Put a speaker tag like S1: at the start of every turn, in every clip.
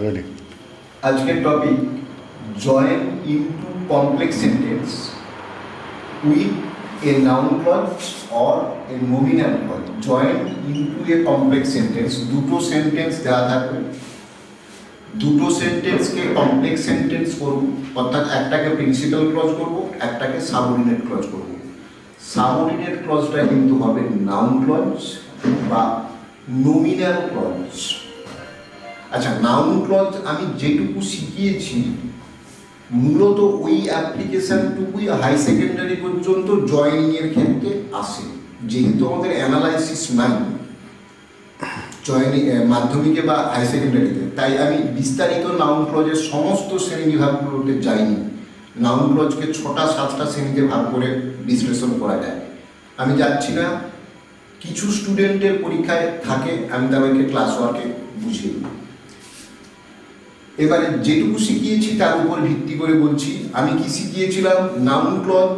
S1: Ready.
S2: আজকের topic join into complex sentence with a noun clause or a nominal clause. Join into a complex sentence, দুটো sentence দেওয়া থাকবে, দুটো সেন্টেন্সকে complex sentence করব, অর্থাৎ একটাকে প্রিন্সিপাল ক্লজ করব, একটাকে সাবঅর্ডিনেট ক্লজ করব। সাবঅর্ডিনেট ক্লজটা কিন্তু হবে নাউন ক্লজ বা নমিনাল ক্লজ। আচ্ছা, নাউন ক্লজ আমি যেটুকু শিখিয়েছি মূলত ওই অ্যাপ্লিকেশনটুকুই হাই সেকেন্ডারি পর্যন্ত জয়েনিংয়ের ক্ষেত্রে আসে, যেহেতু আমাদের অ্যানালাইসিস নাই জয়েনিং মাধ্যমিকে বা হাই সেকেন্ডারিতে, তাই আমি বিস্তারিত নাউন ক্লজের সমস্ত শ্রেণীবিভাগগুলোতে যাইনি। নাউন ক্লজকে 6-7টা শ্রেণীতে ভাগ করে বিশ্লেষণ করা যায়, আমি যাচ্ছি না। কিছু স্টুডেন্টের পরীক্ষায় থাকে, আমি তাদেরকে ক্লাস ওয়ার্কে বুঝিয়ে দিই। এবারে যেটুকু শিখিয়েছি তার উপর ভিত্তি করে বলছি। আমি কি শিখিয়েছিলাম? নাউন ক্লজ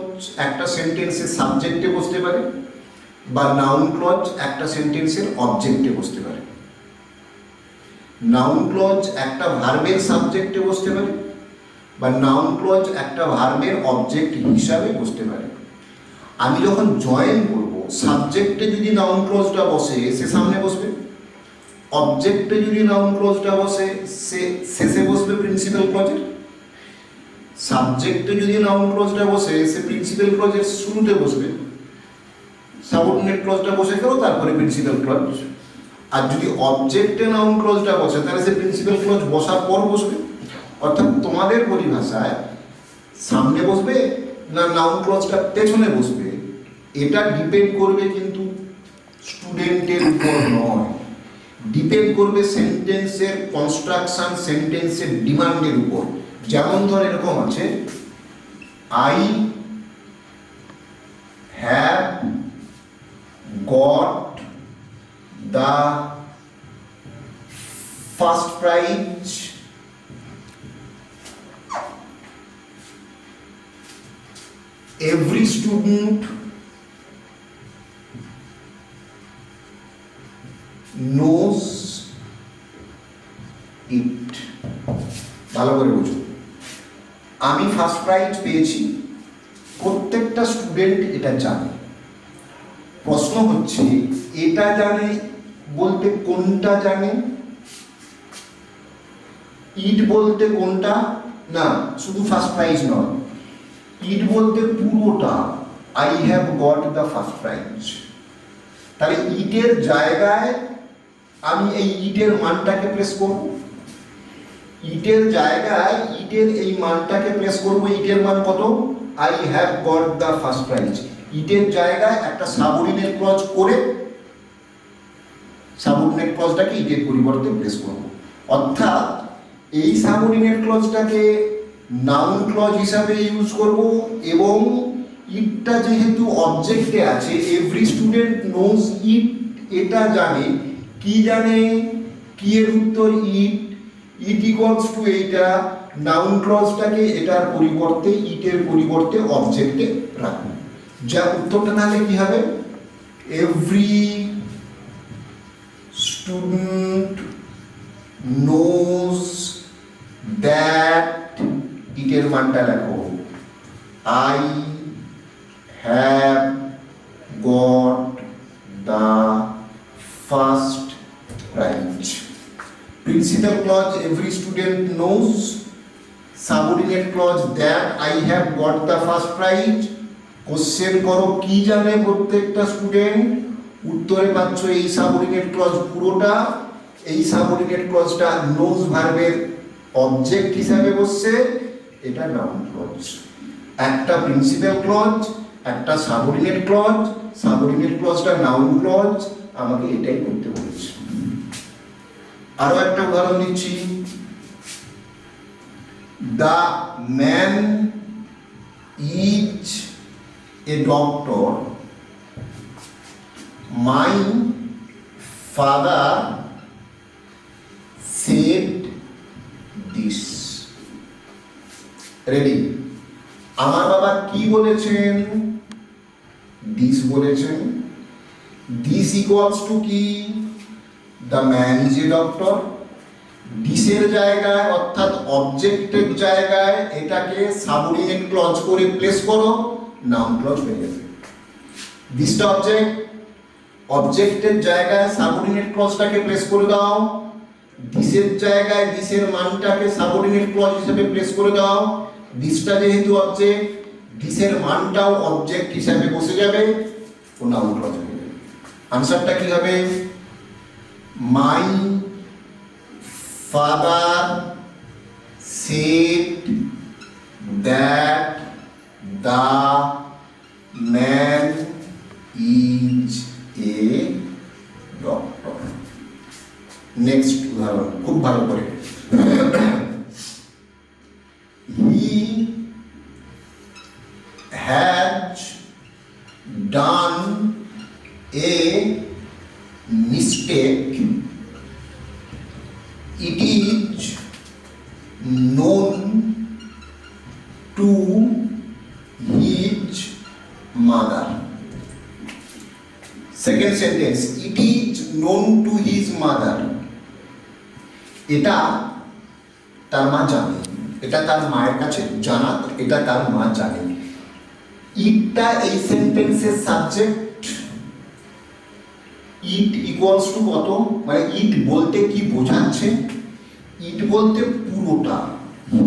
S2: একটা সেন্টেন্সের সাবজেক্টে বসতে পারে, বা নাউন ক্লজ একটা সেন্টেন্সের অবজেক্টে বসতে পারে। নাউন ক্লজ একটা ভার্বের সাবজেক্টে বসতে পারে, বা নাউন ক্লজ একটা ভার্বের অবজেক্ট হিসাবে বসতে পারে। আমি যখন জয়েন করব, সাবজেক্টে যদি নাউন ক্লজটা বসে সে সামনে বসবে, অবজেক্টে যদি নাউন ক্লজটা বসে সে শেষে বসবে প্রিন্সিপাল ক্লজের, সাবজেক্টে যদি নাউন ক্লজটা বসে সে প্রিন্সিপাল ক্লজের শুরুতে বসবে, সাবঅর্ডিনেট ক্লজটা বসে গেল তারপরে প্রিন্সিপাল ক্লজ। আর যদি অবজেক্টে নাউন ক্লজটা বসে তাহলে সে প্রিন্সিপাল ক্লজ বসার পর বসবে। অর্থাৎ তোমাদের পরিভাষায় সামনে বসবে না নাউন ক্লজটা পেছনে বসবে, এটা ডিপেন্ড করবে কিন্তু স্টুডেন্টের উপর নয়, ডিপেন্ড করবে সেন্টেন্সের কনস্ট্রাকশন, সেন্টেন্সের ডিমান্ডের উপর। যেমন ধর এরকম আছে, I have got the first prize every student knows it। ভালো করে বুঝো, আমি ফার্স্ট প্রাইজ পেয়েছি, প্রত্যেকটা স্টুডেন্ট এটা জানে। প্রশ্ন হচ্ছে এটা জানে বলতে কোনটা জানে? ইট বলতে কোনটা? না, শুধু ফার্স্ট প্রাইজ নয়, ইট বলতে পুরোটা, I have got the first prize. তাহলে ইটের জায়গায় আমি এই ইটের মানটাকে প্লেস করব, ইটের জায়গায় ইটের এই মানটাকে প্লেস করব। ইটের মান কত? I have got the first prize. ইটের জায়গায় একটা সাবঅর্ডিনেট ক্লজ করে সাবঅর্ডিনেট ক্লজটাকে ইটের পরিবর্তে প্লেস করব। অর্থাৎ এই সাবঅর্ডিনেট ক্লজটাকে নাউন ক্লজ হিসাবে ইউজ করব, এবং ইটটা যেহেতু অবজেক্টে আছে, এভরি স্টুডেন্ট নোজ ইট, এটা জানে। কি জানে? কি এর উত্তর ইট, ইট ইকুয়ালস টু এইটা। নাউন ক্লজটাকে এটার পরিবর্তে, ইটের পরিবর্তে অবজেক্টে রাখব। যা উত্তরটা তাহলে কি হবে? এভরি স্টুডেন্ট নোজ দ্যাট, ইটের মানটা লেখো, I have got the first prize. Principal clause every student knows, subordinate clause that I have got the first prize. Question করো কি জানে প্রত্যেকটা স্টুডেন্ট? উত্তরে পাচ্ছ এই সাবঅর্ডিনেট ক্লজ পুরোটা। এই সাবঅর্ডিনেট ক্লজটা নোজ ভার্বের অবজেক্ট হিসাবে বসছে, এটা নাউন ক্লজ। একটা প্রিন্সিপাল ক্লজ, একটা সাবঅর্ডিনেট ক্লজ, সাবঅর্ডিনেট ক্লজটা নাউন ক্লজ। আমাকে এটাই করতে বলেছে। আরো একটা উদাহরণ দিচ্ছি, the man is a doctor, my father said this. Ready? আমার বাবা কি বলেছেন? দিস বলেছেন। দিস ইকুয়ালস টু কি? The man is a doctor. দিসের জায়গায় অর্থাৎ অবজেক্টের জায়গায় এটাকে সাবঅর্ডিনেট ক্লজ করে প্লেস করো, নাউন ক্লজ হয়ে যাবে। দিসটা অবজেক্ট, অবজেক্টের জায়গায় সাবঅর্ডিনেট ক্লজটাকে প্লেস করে দাও, দিসের জায়গায় দিসের মানটাকে সাবঅর্ডিনেট ক্লজ হিসেবে প্লেস করে দাও। দিসটা যেহেতু অবজেক্ট, দিসের মানটাও অবজেক্ট হিসেবে বসে যাবে, ও নাউন ক্লজ হয়ে যাবে। আনসারটা কি হবে? মাই father said that the man is a doctor. Next উদাহরণ খুব ভালো করে। He had done a mistake. It is known to his mother. Second sentence, it is known to his mother. এটা তার মা জানে, এটা তার মায়ের কাছে জানা, এটা তার মা জানে। ইটটা এই সেন্টেন্সের সাবজেক্ট, ইট ইকুয়ালস টু কত, মানে ইট বলতে কি বোঝাচ্ছে? ইট বলতে পুরোটা,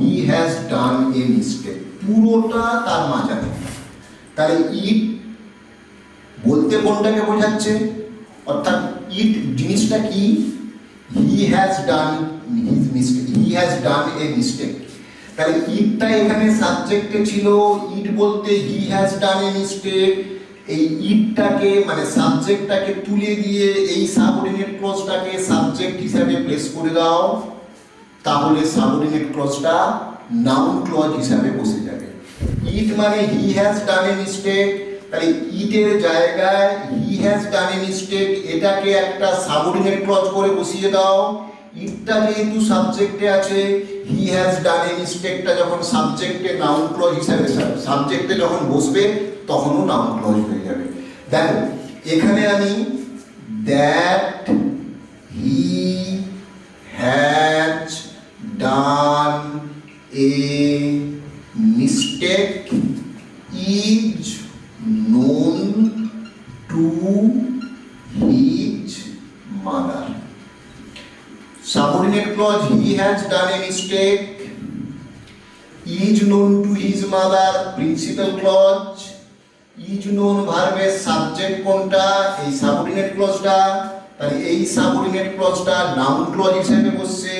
S2: হি হ্যাজ ডান এ মিস্টেক, পুরোটা তার মা জানে। তাহলে ইট বলতে কোনটাকে বোঝাচ্ছে? অর্থাৎ ইট জিনিসটা কি? হি has done his mistake, he has done a mistake. তাহলে ইটটা এখানে সাবজেক্টে ছিল, ইট বলতে হি হ্যাজ ডান এ মিস্টেক। এই ইটটাকে মানে সাবজেক্টটাকে তুলে দিয়ে এই সাবঅর্ডিনেট ক্লজটাকে সাবজেক্ট হিসাবে প্লেস করে দাও, তাহলে সাবঅর্ডিনেট ক্লজটা নাউন ক্লজ হিসাবে বসে যাবে। ইট মানে he has done a mistake, তাহলে ইটের জায়গায় হি হ্যাজ ডান এ মিস্টেক এটাকে একটা সাবঅর্ডিনেট ক্লজ করে বসিয়ে দাও। ইটটা যেহেতু সাবজেক্টে আছে, হি হ্যাজ ডান এ মিস্টেকটা যখন সাবজেক্টে নাউন ক্লজ হিসাবে সাবজেক্টে যখন বসবে তখনও নাউন ক্লজ হয়ে যাবে। দেখো এখানে আমি that he has done a mistake is known to his mother. Subordinate clause, he has done a mistake, is known to his mother, principal clause, is known ভার্বের সাবজেক্ট কোনটা? এই সাবঅর্ডিনেট ক্লজটা। তাহলে এই সাবঅর্ডিনেট ক্লজটা নাউন ক্লজ হিসেবে বসছে,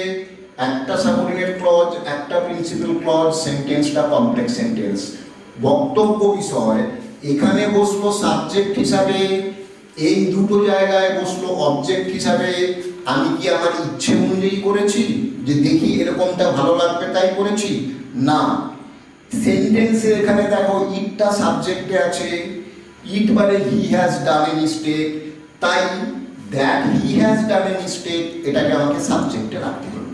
S2: একটা subordinate clause, একটা প্রিন্সিপাল ক্লজ, সেন্টেন্সটা কমপ্লেক্স সেন্টেন্স। বক্তব্য বিষয়, এখানে বসলো সাবজেক্ট হিসাবে, এই দুটো জায়গায় বসলো অবজেক্ট হিসাবে। আমি কি আমার ইচ্ছে অনুযায়ী করেছি যে দেখি এরকমটা ভালো লাগবে তাই করেছি? না, সেন্টেন্সে এখানে দেখো ইটটা সাবজেক্টে আছে, ইট মানে he has done a mistake, তাই that he has done a mistake এটাকে আমাকে সাবজেক্টে রাখতে হবে।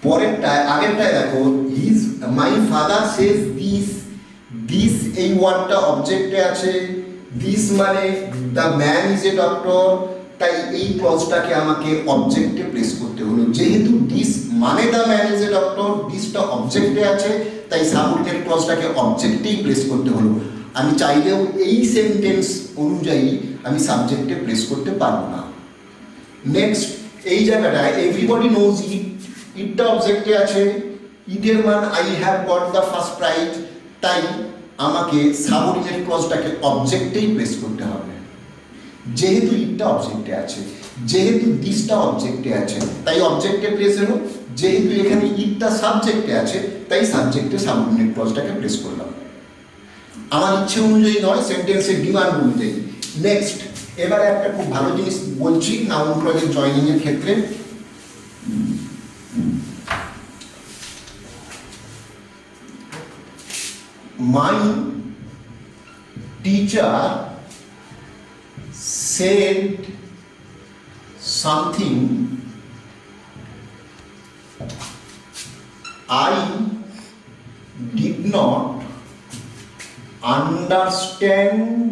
S2: পরেরটায় আগেরটায় দেখো his my father says this, this এই ওয়ার্ডটা অবজেক্টে আছে, দিস মানে the man is a doctor, তাই এই ক্লজটাকে আমাকে অবজেক্টে প্লেস করতে হলো। যেহেতু দিস মানে the man is a doctor, দিসটা অবজেক্টে আছে, তাই সাবঅর্ডিনেট ক্লজটাকে অবজেক্টেই প্লেস করতে হলো। আমি চাইলেও এই সেন্টেন্স অনুযায়ী আমি সাবজেক্টে প্লেস করতে পারবো না। নেক্সট এই জায়গাটায় এভরিবডি নোজ ইট, ইটটা অবজেক্টে আছে, ইটের মান I have got the first prize, তাই আমাকে সাবঅর্ডিনেট ক্লজটাকে অবজেক্টেই প্লেস করতে হবে। যেহেতু ইটটা অবজেক্টে আছে, যেহেতু দিসটা অবজেক্টে আছে, তাই অবজেক্টে প্লেস হলো। যেহেতু এখানে ইটটা সাবজেক্টে আছে, তাই সাবজেক্টে সাবঅর্ডিনেট ক্লজটাকে প্লেস করলাম। আমার ইচ্ছে অনুযায়ী নয়, সেন্টেন্সের ডিমান্ড অনুযায়ী। নেক্সট এবারে একটা খুব ভালো জিনিস বলছি নাউন ক্লজের জয়নিং এর ক্ষেত্রে। My teacher said something I did not understand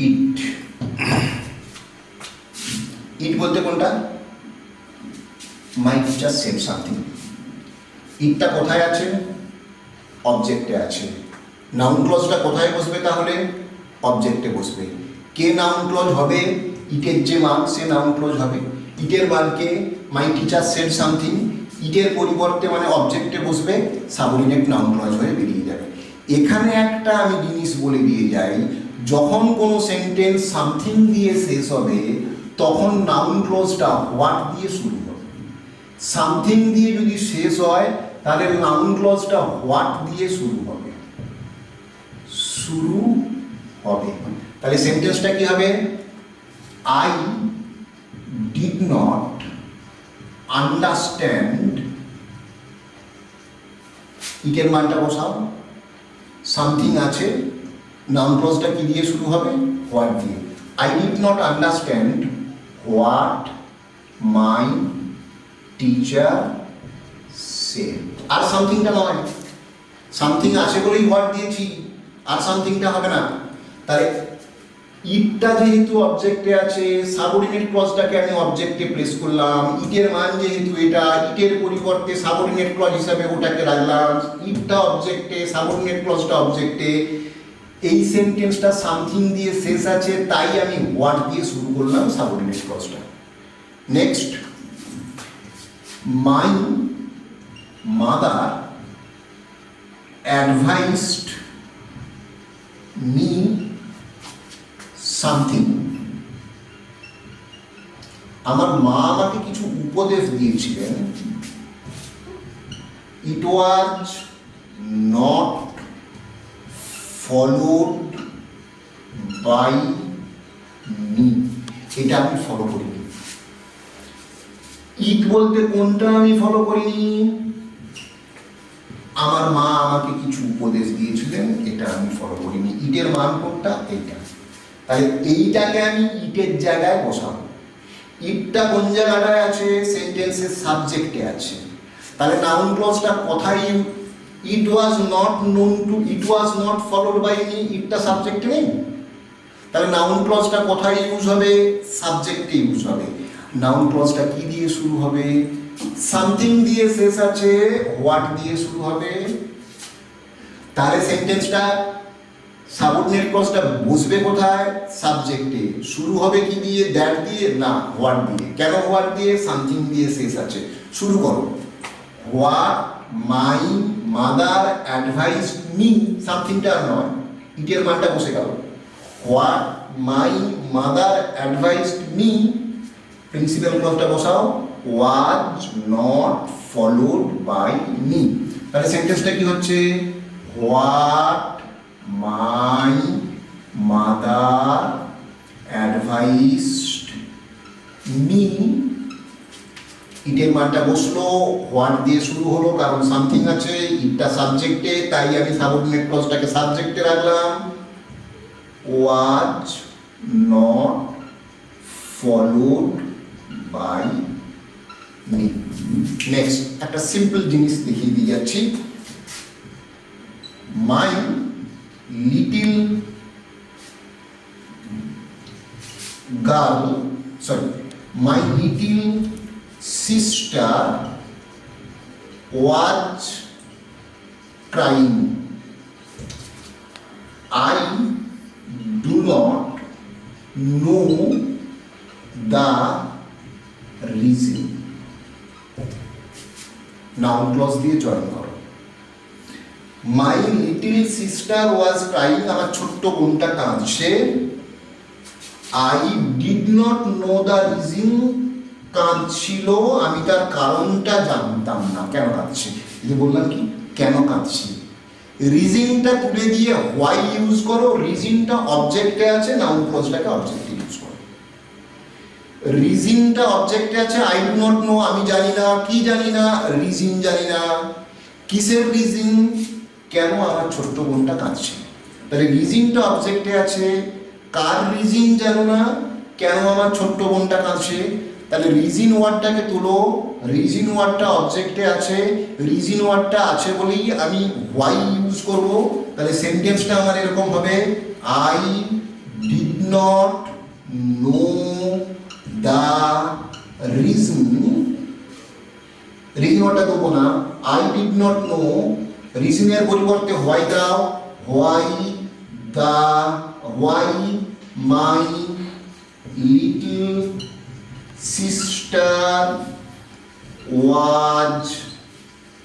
S2: it. It বলতে কোনটা? My teacher said something. ইটটা কোথায় আছে? অবজেক্টে আছে। নাউন ক্লজটা কোথায় বসবে তাহলে? অবজেক্টে বসবে। কে নাউন ক্লজ হবে? ইটের যে মান সে নাউন ক্লজ হবে। ইটের মানকে মাই টিচার সেড সামথিং, ইটের পরিবর্তে মানে অবজেক্টে বসবে, সাবঅর্ডিনেট নাউন ক্লজ হয়ে বেরিয়ে যাবে। এখানে একটা আমি জিনিস বলে দিয়ে যাই, যখন কোনো সেন্টেন্স সামথিং দিয়ে শেষ হবে তখন নাউন ক্লজটা হোয়াট দিয়ে শুরু হবে। সামথিং দিয়ে যদি শেষ হয় তাহলে নাউন ক্লজটা হোয়াট দিয়ে শুরু হবে। তাহলে সেন্টেন্সটা কি হবে? আই ডিড নট আন্ডারস্ট্যান্ড, ইটের মানটা বসাও, সামথিং আছে, নাউন ক্লজটা কি দিয়ে শুরু হবে? হোয়াট দিয়ে। I did not understand what my teacher said. আর সামথিংটা নয়, সামথিং আছে বলেই হোয়াট দিয়েছি, আর সামথিংটা হবে না। তাই ইটটা যেহেতু অবজেক্টে আছে, সাবঅর্ডিনেট ক্লজটাকে আমি অবজেক্টে প্লেস করলাম। ইটের মান যেহেতু এটা, ইটের পরিবর্তে সাবঅর্ডিনেট ক্লজ হিসাবে ওটাকে রাখলাম। ইটটা অবজেক্টে, সাবঅর্ডিনেট ক্লজটা অবজেক্টে। এই সেন্টেন্সটা সামথিং দিয়ে শেষ আছে, তাই আমি হোয়াট দিয়ে শুরু করলাম সাবঅর্ডিনেট ক্লজটা। Next, my mother advised me something. আমার মা আমাকে কিছু উপদেশ দিয়েছিলেন। It was not followed by me, এটা আমি ফলো করিনি। ইট বলতে কোনটা আমি ফলো করিনি? আমার মা আমাকে কিছু উপদেশ দিয়েছিলেন, এটা আমি ফলো করিনি। ইটের মান কোনটা? এইটা। তাহলে এইটাকে আমি ইটের জায়গায় বসাবো। ইটটা কোন জায়গাটায় আছে? সেন্টেন্সের সাবজেক্টে আছে। তাহলে নাউন ক্লজটা কোথায়? It was not known to, it was not followed by me, ইটটা সাবজেক্টে নেই। তাহলে নাউন ক্লজটা কোথায় ইউজ হবে? সাবজেক্টে ইউজ হবে। নাউন ক্লজটা কি দিয়ে শুরু হবে? সামথিং দিয়ে শেষ আছে, হোয়াট দিয়ে শুরু হবে। তাহলে সেন্টেন্সটা সাবঅর্ডিনেট ক্লজটা বসবে কোথায়? সাবজেক্টে। শুরু হবে কি দিয়ে? দ্যাট দিয়ে? না, হোয়াট দিয়ে। কেন হোয়াট দিয়ে? সামথিং দিয়ে শেষ আছে। শুরু করো। What my mother advise me, সামথিংটা আর নয়, ইটের মানটা বসে গেল। What my mother advise me, principal ক্লজটা বসাও, was not followed by me. তাহলে সেন্টেন্সটা কি হচ্ছে? What my mother advised me, ইটের মানটা বসলো, হোয়াট দিয়ে শুরু হলো কারণ সামথিং আছে, ইটটা সাবজেক্টে, তাই আমি সাবঅর্ডিনেট ক্লজটাকে সাবজেক্টে রাখলাম। Was not followed by me. Next একটা সিম্পল জিনিস দেখিয়ে দিয়ে যাচ্ছি। My little girl, sorry, my little sister was crying. I do not know the reason. Noun clause দিয়ে জয়েন করো। My little sister was crying, আমার ছোট্ট বোনটা কাঁদছে। I did not know the reason, কাঁদছিল, আমি তার কারণটা জানতাম না, কেন কাঁদছি। এই বললাম কি কেন কাঁদছি। রিজনটা তুলে দিয়ে হোয়াই ইউজ করো। রিজনটা অবজেক্টে আছে, নাউন ক্লজটাকে অবজেক্টে ইউজ করো। রিজনটা অবজেক্টে আছে, আই ডু নট নো, আমি জানি না। কি জানি না? রিজন জানি না। কিসের রিজন? কেন আমার ছোট্ট বোনটা কাঁদছে। তাহলে রিজনটা অবজেক্টে আছে, কার রিজন জানো না, কেন আমার ছোট্ট বোনটা কাঁদছে। তাহলে রিজন ওয়ার্ডটাকে তুলো, রিজন ওয়ার্ডটা অবজেক্টে আছে, রিজন ওয়ার্ডটা আছে বলেই আমি হোয়াই ইউজ করব। তাহলে সেন্টেন্সটা আমার এরকম হবে, I did not know the reason, ইটের মানটা বসলো, হোয়াট দিয়ে শুরু হলো, সাবঅর্ডিনেট ক্লজটাকে অবজেক্টে রাখলাম। Was not followed by me, principal ক্লজটা বসাও, was not followed by me. তাহলে সেন্টেন্সটা কি হচ্ছে? হোয়াট মাই রিজন ওয়ার্ডটা দেবো না, আই ডিড নট নো, রিজনের পরিবর্তে হোয়াই দাও, why my little sister was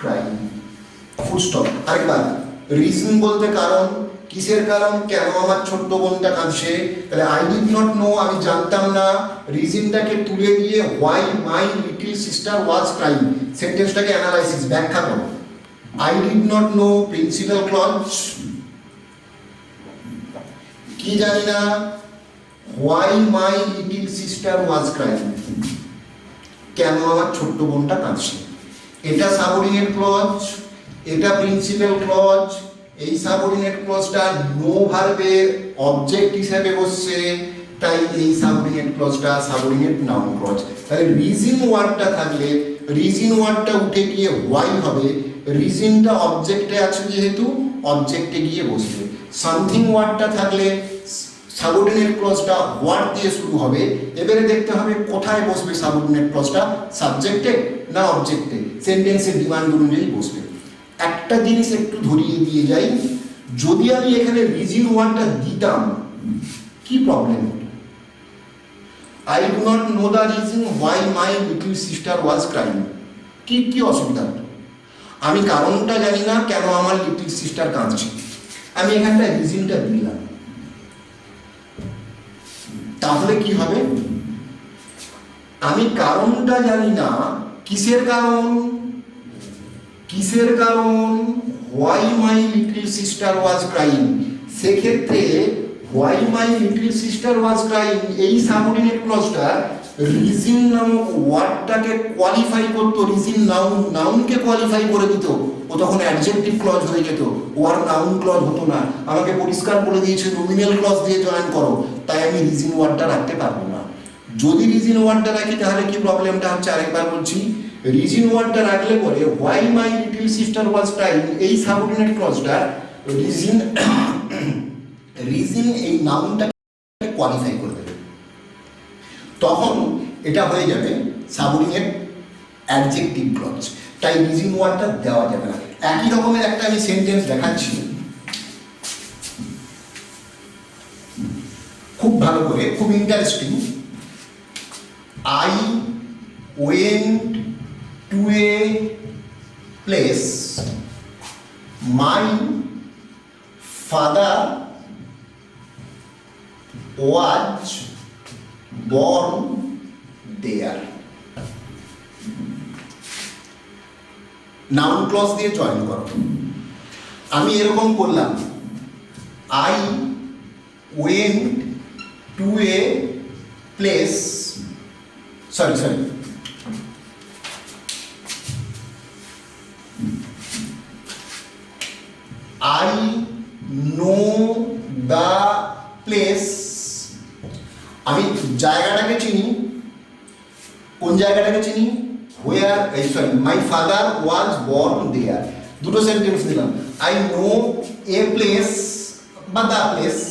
S2: crying, full stop. আরেকবার, রিজন বলতে কারণ, কিসের কারণ, কেন আমার ছোট্ট বোনটা কাঁদছে, তাহলে আই ডিড নট নো আমি জানতাম না, রিজনটাকে তুলে দিয়ে why my little sister was crying, সেন্টেন্সটাকে অ্যানালাইসিস ব্যাখ্যা করো। I did not know principal clause, কি জানি না, why my little sister was crying, কেন আমার ছোট্ট বোনটা কাঁদছে। এটা সাবঅর্ডিনেট ক্লজ, এটা প্রিন্সিপাল ক্লজ, এই সাবঅর্ডিনেট ক্লজটা নো ভার্বের অবজেক্ট হিসেবে বসছে, তাই এই সাবঅর্ডিনেট ক্লজটা সাবঅর্ডিনেট নাউন ক্লজ। তাহলে রিজন ওয়ার্ডটা থাকলে রিজন ওয়ার্ডটা উঠে গিয়ে হোয়াই হবে, রিজনটা অবজেক্টে আছে যেহেতু অবজেক্টে গিয়ে বসবে। সামথিং ওয়ার্ডটা থাকলে সাবঅর্ডিনেট ক্লজটা ওয়ার্ড দিয়ে শুরু হবে, এবারে দেখতে হবে কোথায় বসবে সাবঅর্ডিনেট ক্লজটা, সাবজেক্টে না অবজেক্টে, সেন্টেন্সের ডিমান্ড অনুযায়ী বসবে। একটা জিনিস একটু ধরিয়ে দিয়ে যাই, যদি আমি এখানে রিজন ওয়ার্ডটা দিতাম কি প্রবলেম হতো, I do not know the reason why my little sister was crying, কি অসুবিধা হতো, আমি কারণটা জানি না কেন আমার লিটল সিস্টার কাঁদছে, আমি এখানটা রিজনটা দিলাম, তাহলে কি হবে, আমি কারণটা জানি না, কিসের কারণ, why my little sister was crying, সেক্ষেত্রে why my little sister was crying এই সাবঅর্ডিনেট ক্লজটা রিজন নামক ওয়ার্ডটাকে কোয়ালিফাই করতো, রিজন নাউনকে কোয়ালিফাই করে দিত, ও তখন অ্যাডজেক্টিভ ক্লজ হয়ে যেত, ও আর নাউন ক্লজ হতো না। আমাকে পরিষ্কার বলে দিয়েছে নমিনাল ক্লজ দিয়ে জয়েন করো, তাই আমি রিজন ওয়ার্ডটা রাখতে পারবো না। যদি রিজন ওয়ার্ডটা রাখি তাহলে কি প্রবলেমটা হচ্ছে, আরেকবার বলছি, রিজন ওয়ার্ডটা রাখলে পরে why my little sister was crying এই সাবঅর্ডিনেট ক্লজটা রিজন এই নাউনটাকে কোয়ালিফাই করে দেবে, তখন এটা হয়ে যাবে সাবঅর্ডিনেট অ্যাডজেক্টিভ ক্লজ, তাই রিজন ওয়ার্ডটা দেওয়া যাবে না। একই রকমের একটা আমি সেন্টেন্স দেখাচ্ছি খুব ভালো করে, খুব interesting. I went to a place, my father was born there, noun clause দিয়ে জয়েন করো। আমি এরকম করলাম, I went to a place, sorry I know the place, আমি জায়গাটাকে চিনি, কোন জায়গাটাকে চিনি, where my father was born there, দুটো সেন্টেন্স দিলাম, I know a place বা the place,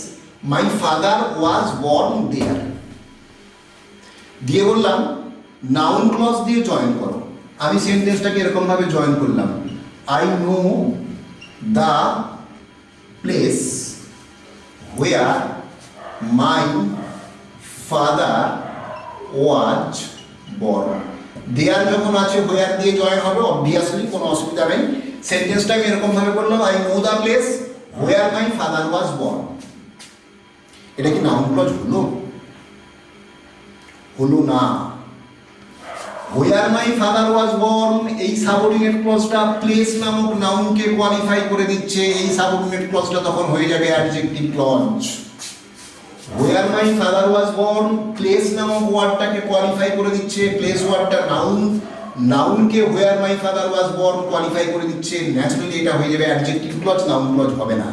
S2: my father was born there, দিয়ে বললাম নাউন ক্লজ দিয়ে জয়েন করো। আমি সেন্টেন্সটাকে এরকম ভাবে জয়েন করলাম, I know the place where my father was born, দেয়ার যখন আছে where দিয়ে জয়েন হবে, অবভিয়াসলি কোনো অসুবিধা নেই। সেন্টেন্সটা আমি এরকম ভাবে করলাম, I know the place where my father was born, এটা কি নাউন ক্লজ হলো না। where my father was born এই সাবঅর্ডিনেট ক্লজটা প্লেস নামক নাউনকে কোয়ালিফাই করে দিচ্ছে, এই সাবঅর্ডিনেট ক্লজটা তখন হয়ে যাবে adjective clause. where my father was born place নামক ওয়ার্ডটাকে কোয়ালিফাই করে দিচ্ছে, প্লেস ওয়ার্ডটা নাউনকে where my father was born qualify করে দিচ্ছে, ন্যাচারালি এটা হয়ে যাবে অ্যাডজেক্টিভ ক্লজ, নাউন ক্লজ হবে না।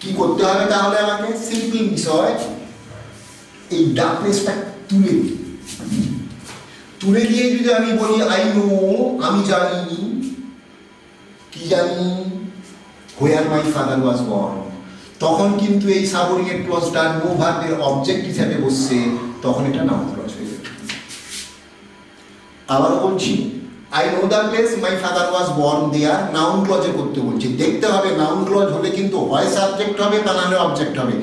S2: কি করতে হবে তাহলে, আমাকে সিম্পল বিষয়, এই ডাকনেসটা তুলে দিয়ে যদি আমি বলি আই নো, আমি জানি, কি জানি, where my father was born, তখন কিন্তু এই সাবঅর্ডিনেট ক্লজটা নো ভার্বের অবজেক্ট হিসেবে বসছে, তখন এটা নাউন ক্লজ হয়ে যাবে। আবার বলছি, I know the place my father was born there noun ক্লজে করতে বলছি। দেখতে হবে নাউন ক্লজ হলে কিন্তু হয় সাবজেক্ট হবে তা নাহলে অবজেক্ট হবে।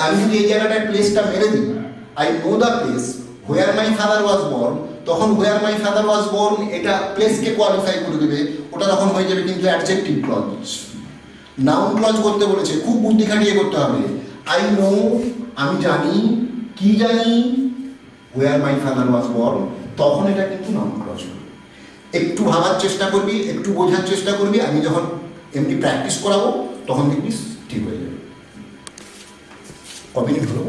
S2: আমি যদি এই জায়গাটায় প্লেসটা মেরে দিই, I know the place where my father was born, তখন হোয়ার মাই ফাদার ওয়াজ বর্ন এটা প্লেসকে কোয়ালিফাই করে দেবে, ওটা তখন হয়ে যাবে কিন্তু অ্যাডজেক্টিভ ক্লজ। নাউন ক্লজ করতে বলেছে, খুব বুদ্ধি খাটিয়ে করতে হবে। আই নো আমি জানি, কি জানি, হোয়ার মাই ফাদার ওয়াজ বর্ন, তখন এটা কিন্তু নাউন ক্লজ হবে। একটু ভাবার চেষ্টা করবি, একটু বোঝার চেষ্টা করবি, আমি যখন এমনি প্র্যাকটিস করাবো তখন দেখবি ঠিক হয়ে যাবে। কপি হলো।